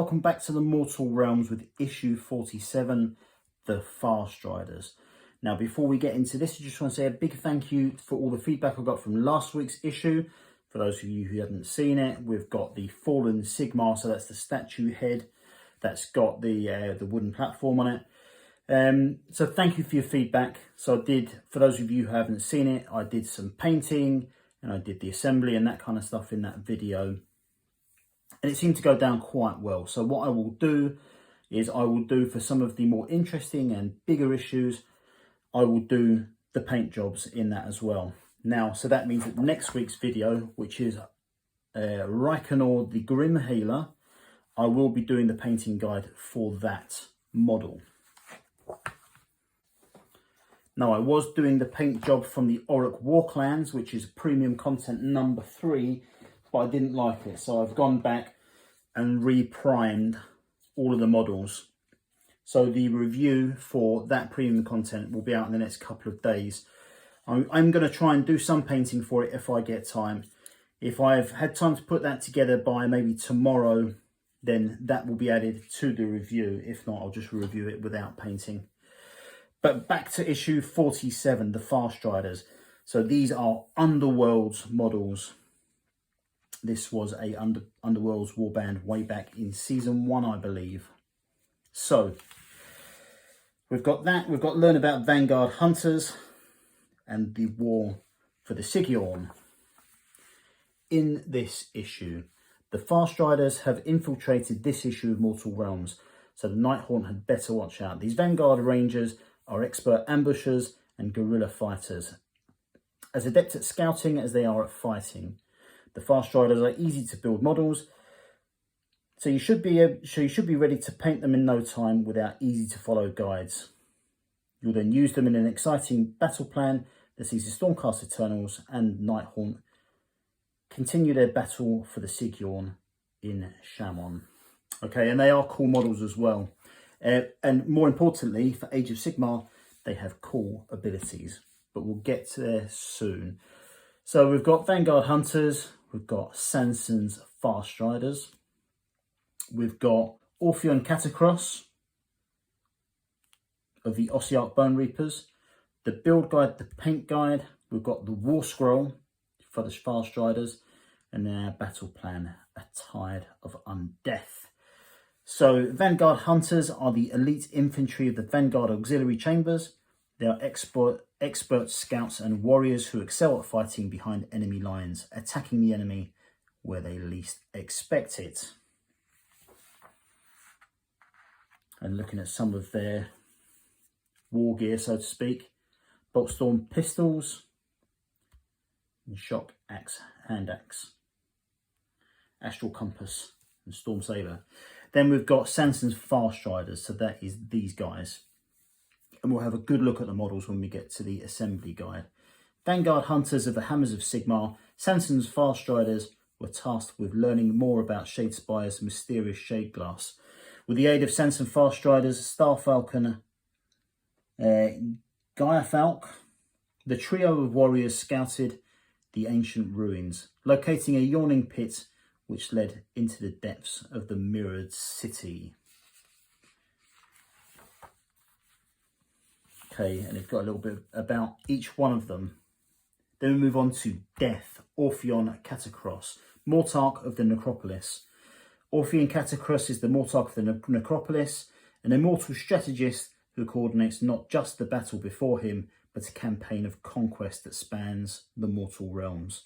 welcome back to the Mortal Realms with issue 47, the Farstriders. Now, before we get into this, I just want to say a big thank you for all the feedback I got from last week's issue. For those of you who haven't seen it, we've got the Fallen Sigmar, so that's the statue head that's got the wooden platform on it. So thank you for your feedback. So I did, for those of you who haven't seen it, I did some painting and I did the assembly and that kind of stuff in that video. And it seemed to go down quite well. So what I will do is I will do for some of the more interesting and bigger issues, I will do the paint jobs in that as well. Now, so that means that next week's video, which is Reikenor the Grim Healer, I will be doing the painting guide for that model. Now, I was doing the paint job from the Orruk War Clans, which is premium content number 3, but I didn't like it. So I've gone back and re-primed all of the models. So the review for that premium content will be out in the next couple of days. I'm going to try and do some painting for it if I get time. If I've had time to put that together by maybe tomorrow, then that will be added to the review. If not, I'll just review it without painting. But back to issue 47, the Farstriders. So these are Underworld's models. This was a Underworld's warband way back in season 1, I believe. So we've got that. We've got Learn About Vanguard Hunters and the War for the Sigyorn. In this issue, the Farstriders have infiltrated this issue of Mortal Realms, so the Nighthaunt had better watch out. These Vanguard Rangers are expert ambushers and guerrilla fighters, as adept at scouting as they are at fighting. The Farstriders are easy to build models, so you should be ready to paint them in no time with our easy to follow guides. You'll then use them in an exciting battle plan that sees the Stormcast Eternals and Nighthaunt continue their battle for the Sigyorn in Shamon. Okay, and they are cool models as well. And more importantly, for Age of Sigmar, they have cool abilities, but we'll get to there soon. So we've got Vanguard Hunters, we've got Sanson's Farstriders, we've got Orpheon Catacross of the Ossiarch Bone Reapers, the build guide, the paint guide, we've got the War Scroll for the Farstriders, and then our battle plan, A Tide of Undeath. So Vanguard Hunters are the elite infantry of the Vanguard Auxiliary Chambers. They are expert scouts and warriors who excel at fighting behind enemy lines, attacking the enemy where they least expect it. And looking at some of their war gear, so to speak, Boltstorm pistols, and Shock Axe, Hand Axe, Astral Compass, and Storm Saber. Then we've got Sanson's Farstriders, so that is these guys. And we'll have a good look at the models when we get to the assembly guide. Vanguard Hunters of the Hammers of Sigmar, Sanson's Farstriders were tasked with learning more about Shadespire's mysterious shade glass. With the aid of Sanson Farstriders, Starfalcon, Gaiafalk, the trio of warriors scouted the ancient ruins, locating a yawning pit which led into the depths of the Mirrored City. Okay, and they've got a little bit about each one of them. Then we move on to Death, Orpheon Catacross, Mortarch of the Necropolis. Orpheon Catacross is the Mortarch of the Necropolis, an immortal strategist who coordinates not just the battle before him, but a campaign of conquest that spans the mortal realms.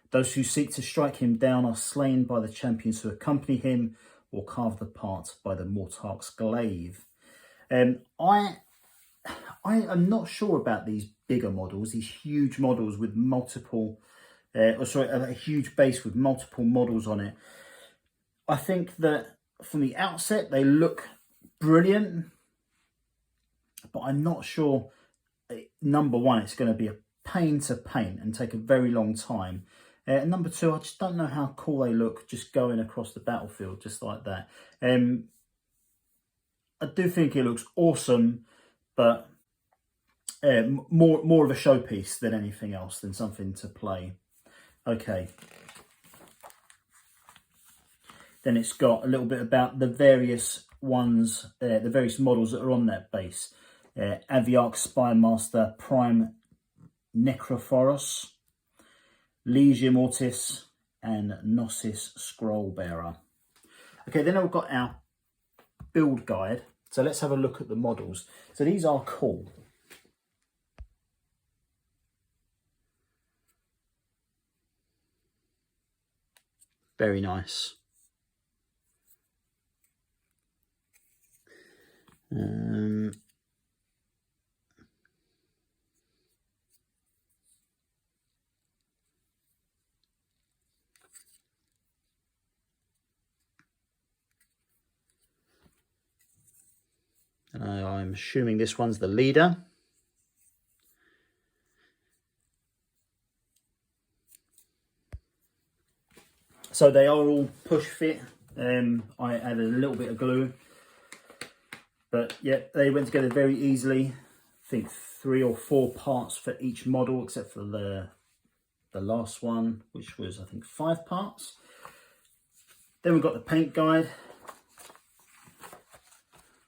Those who seek to strike him down are slain by the champions who accompany him, or carved apart by the Mortarch's glaive. I am not sure about these bigger models, these huge models with multiple, a huge base with multiple models on it. I think that from the outset they look brilliant, but I'm not sure. Number one, it's going to be a pain to paint and take a very long time. And number two, I just don't know how cool they look just going across the battlefield just like that. I do think it looks awesome, but more of a showpiece than anything else, than something to play. Okay. Then it's got a little bit about the various ones, the various models that are on that base. Aviarch Spymaster Prime Necrophoros, Legia Mortis, and Gnosis Scrollbearer. Okay, then I've got our build guide. So let's have a look at the models. So these are cool. Very nice. I'm assuming this one's the leader. So they are all push fit. I added a little bit of glue, but yeah, they went together very easily. I think 3 or 4 parts for each model, except for the last one, which was I think 5 parts. Then we've got the paint guide,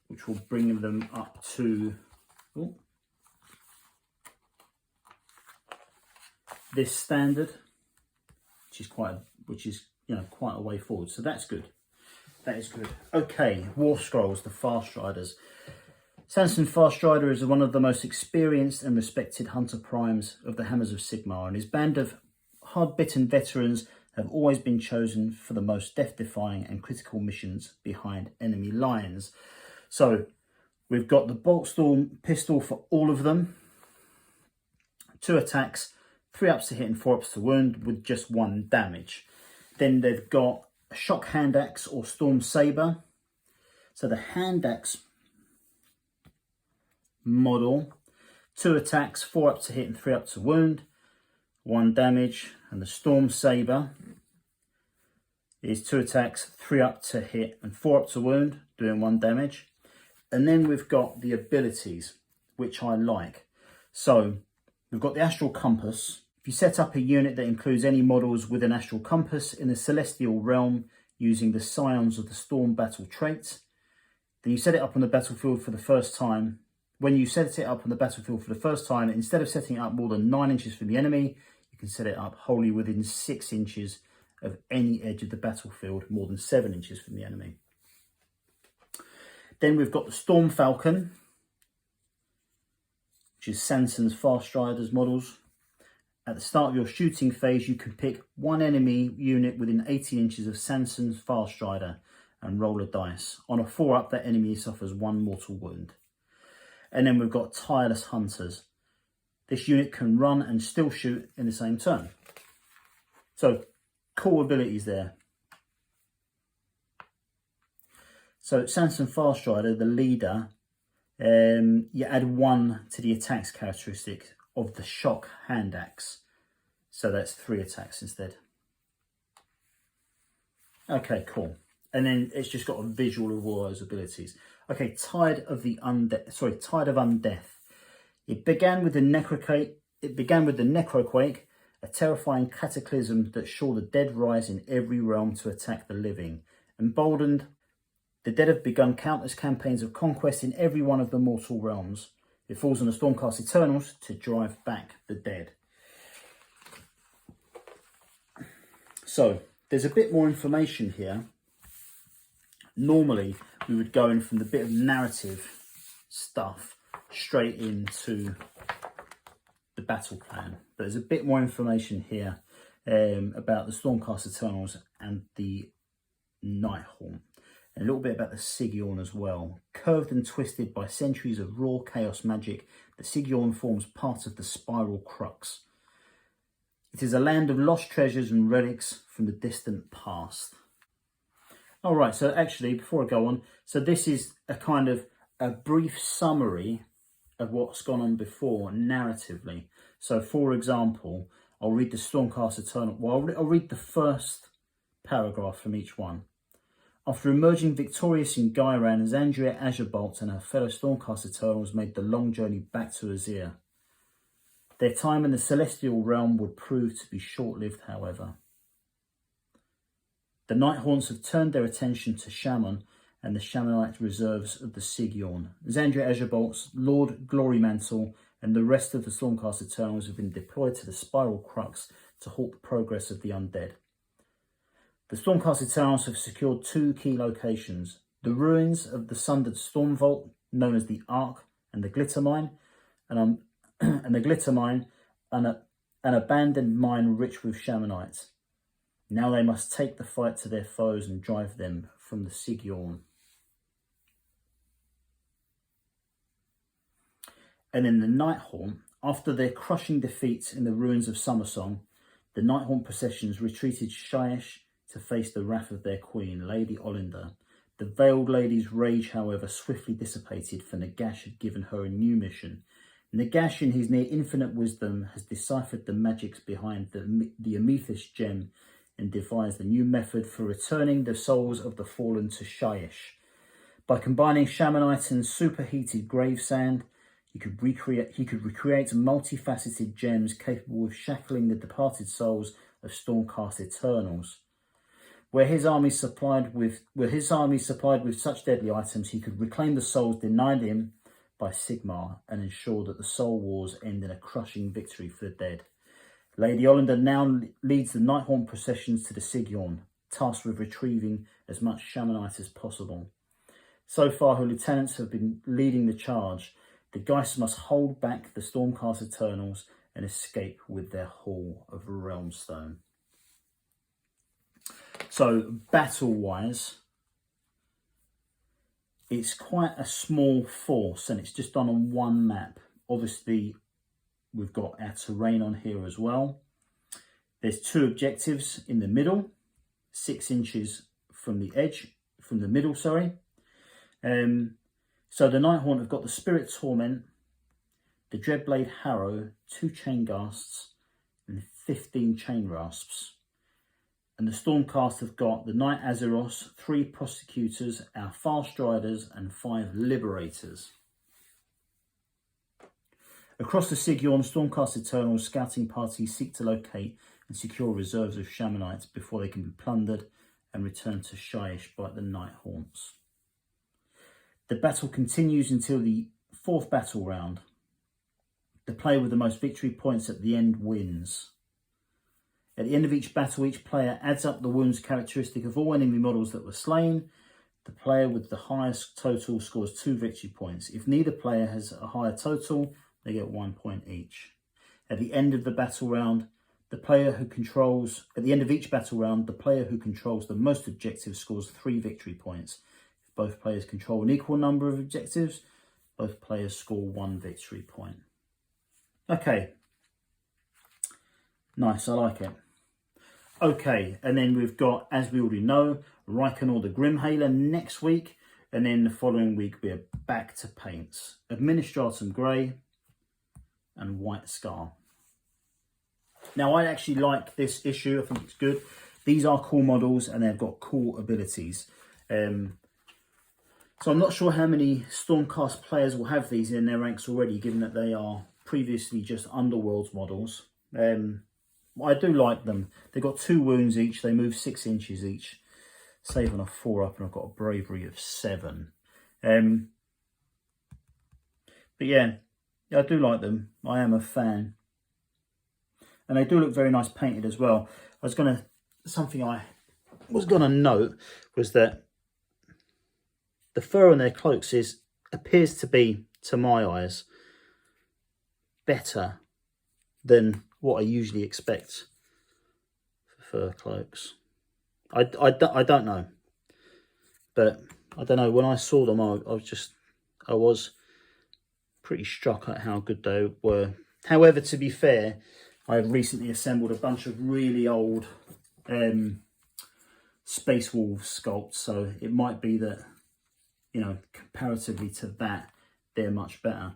which will bring them up to this standard, which is quite a way forward. So that's good. That is good. Okay, War Scrolls, the Farstriders. Samson Farstrider is one of the most experienced and respected hunter primes of the Hammers of Sigmar, and his band of hard-bitten veterans have always been chosen for the most death-defying and critical missions behind enemy lines. So we've got the Boltstorm pistol for all of them. 2 attacks, 3 ups to hit and 4 ups to wound with just 1 damage. Then they've got a shock hand axe or storm saber. So the hand axe model, 2 attacks, 4 up to hit and 3 up to wound, 1 damage. And the storm saber is 2 attacks, 3 up to hit and 4 up to wound, doing 1 damage. And then we've got the abilities, which I like. So we've got the Astral Compass. If you set up a unit that includes any models with an Astral Compass in the Celestial Realm using the Scions of the Storm Battle trait, then you set it up on the battlefield for the first time. When you set it up on the battlefield for the first time, instead of setting it up more than 9 inches from the enemy, you can set it up wholly within 6 inches of any edge of the battlefield, more than 7 inches from the enemy. Then we've got the Storm Falcon, which is Sanson's Farstriders models. At the start of your shooting phase, you can pick 1 enemy unit within 18 inches of Sanson's Farstrider and roll a dice. On a 4-up, that enemy suffers 1 mortal wound. And then we've got Tireless Hunters. This unit can run and still shoot in the same turn. So, cool abilities there. So Samson Farstrider, the leader, you add 1 to the attacks characteristic of the shock hand axe. So that's 3 attacks instead. Okay, cool. And then it's just got a visual of all those abilities. Okay, Tide of Undeath. It began with the Necroquake, a terrifying cataclysm that saw the dead rise in every realm to attack the living. Emboldened, the dead have begun countless campaigns of conquest in every one of the mortal realms. It falls on the Stormcast Eternals to drive back the dead. So, there's a bit more information here. Normally, we would go in from the bit of narrative stuff straight into the battle plan. But there's a bit more information here about the Stormcast Eternals and the Nighthaunt. And a little bit about the Sigurn as well. Curved and twisted by centuries of raw chaos magic, the Sigurn forms part of the Spiral Crux. It is a land of lost treasures and relics from the distant past. All right, so actually, before I go on, so this is a kind of a brief summary of what's gone on before narratively. So, for example, I'll read the Stormcast Eternal. Well, I'll read the first paragraph from each one. After emerging victorious in Ghyran, Xandria Azurebolt and her fellow Stormcast Eternals made the long journey back to Azir. Their time in the Celestial Realm would prove to be short-lived, however. The Nighthawks have turned their attention to Shaman and the Shamanite reserves of the Sigyorn. Xandria Azurbolts, Lord Glorymantle, and the rest of the Stormcast Eternals have been deployed to the Spiral Crux to halt the progress of the undead. The Stormcast Eternals have secured 2 key locations: the ruins of the Sundered Storm Vault, known as the Ark, and the Glitter Mine, and the Glitter Mine, an abandoned mine rich with Shamanites. Now they must take the fight to their foes and drive them from the Sigyorn. And then the Nighthawk, after their crushing defeats in the ruins of Summersong, the Nighthawk processions retreated Shyish to face the wrath of their queen, Lady Olinda. The Veiled Lady's rage, however, swiftly dissipated, for Nagash had given her a new mission. Nagash, in his near infinite wisdom, has deciphered the magics behind the Amethyst gem and devised a new method for returning the souls of the fallen to Shyish. By combining Shamanite and superheated grave sand, he could recreate multifaceted gems capable of shackling the departed souls of Stormcast Eternals. Where his army supplied with such deadly items, he could reclaim the souls denied him by Sigmar and ensure that the soul wars end in a crushing victory for the dead. Lady Olinda now leads the Nighthawk processions to the Sigyorn, tasked with retrieving as much Shamanite as possible. So far, her lieutenants have been leading the charge. The Geists must hold back the Stormcast Eternals and escape with their haul of Realmstone. So, battle-wise, it's quite a small force and it's just done on one map. Obviously, we've got our terrain on here as well. There's 2 objectives in the middle, 6 inches from the edge, from the middle, sorry. So the Nighthawk have got the Spirit Torment, the Dreadblade Harrow, 2 Chain Ghasts, and 15 Chain Rasps. And the Stormcast have got the Night Azeros, 3 Prosecutors, our Farstriders, and 5 Liberators. Across the Sigyorn, Stormcast Eternals scouting parties seek to locate and secure reserves of Shamanites before they can be plundered and returned to Shyish by the Nighthawks. The battle continues until the 4th battle round. The player with the most victory points at the end wins. At the end of each battle, each player adds up the wounds characteristic of all enemy models that were slain. The player with the highest total scores 2 victory points. If neither player has a higher total, they get 1 point each. At the end of the battle round, at the end of each battle round, the player who controls the most objectives scores 3 victory points. If both players control an equal number of objectives, both players score 1 victory point. Okay. Nice, I like it. Okay, and then we've got, as we already know, Reikenor the Grimhaler next week, and then the following week we're back to paints. Administratum Grey and White Scar. Now, I actually like this issue. I think it's good. These are cool models and they've got cool abilities. So I'm not sure how many Stormcast players will have these in their ranks already, given that they are previously just Underworlds models. I do like them. They've got 2 wounds each. They move 6 inches each. Save on a 4-up, and I've got a bravery of 7. But yeah, I do like them. I am a fan. And they do look very nice painted as well. Something I was gonna note was that the fur on their cloaks appears to be, to my eyes, better than what I usually expect for fur cloaks. I don't know, but I don't know. When I saw them, I was pretty struck at how good they were. However, to be fair, I have recently assembled a bunch of really old Space Wolves sculpts, so it might be that, you know, comparatively to that, they're much better.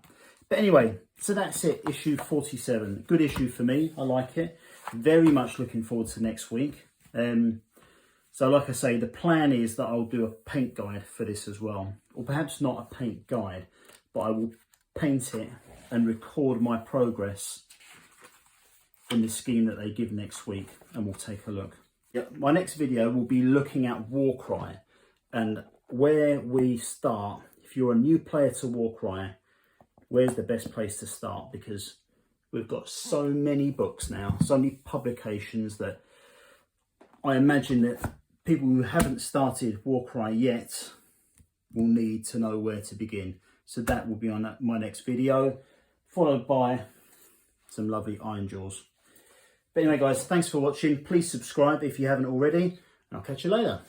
But anyway, so that's it, issue 47. Good issue for me, I like it. Very much looking forward to next week. So like I say, the plan is that I'll do a paint guide for this as well. Or perhaps not a paint guide, but I will paint it and record my progress in the scheme that they give next week, and we'll take a look. Yeah, my next video will be looking at Warcry and where we start. If you're a new player to Warcry, where's the best place to start? Because we've got so many books now, so many publications, that I imagine that people who haven't started Warcry yet will need to know where to begin. So that will be on my next video, followed by some lovely iron jaws. But anyway guys, thanks for watching. Please subscribe if you haven't already, and I'll catch you later.